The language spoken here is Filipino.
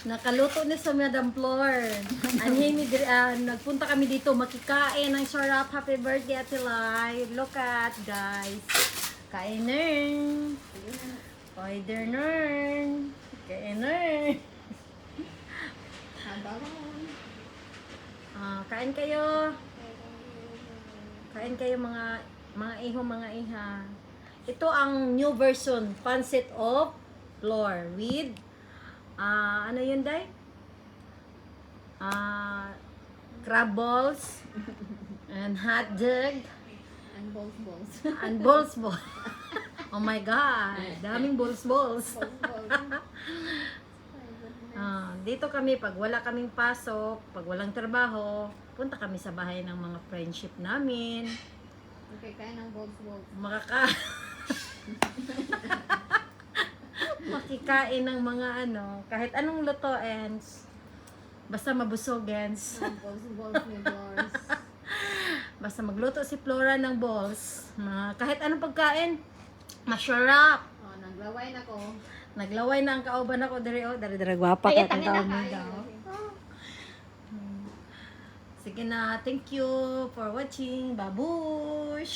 Nakaluto ni sa Madam Flor. Nagpunta kami dito makikain ng sarap. Happy birthday, Ate Lai. Look at, guys. Kainin. Order nern. Kainin. Kain kayo. Kain kayo mga iho, mga iha. Ito ang new version, pancit of flour with ano yun, Day? Crab balls and hot dog And balls. and balls. Oh my God, daming balls. Dito kami, pag wala kaming pasok, pag walang trabaho, punta kami sa bahay ng mga friendship namin. Okay, kaya ng balls. Makikain ng mga kahit anong lutoens, basta mabusogens. Balls ni Flores. Basta magluto si Flora ng balls. Kahit anong pagkain, masarap. Oh, naglaway na ko. Naglaway na ang kauban ako dari gwapa ka kang tao mo daw. Sige na, thank you for watching. Babush!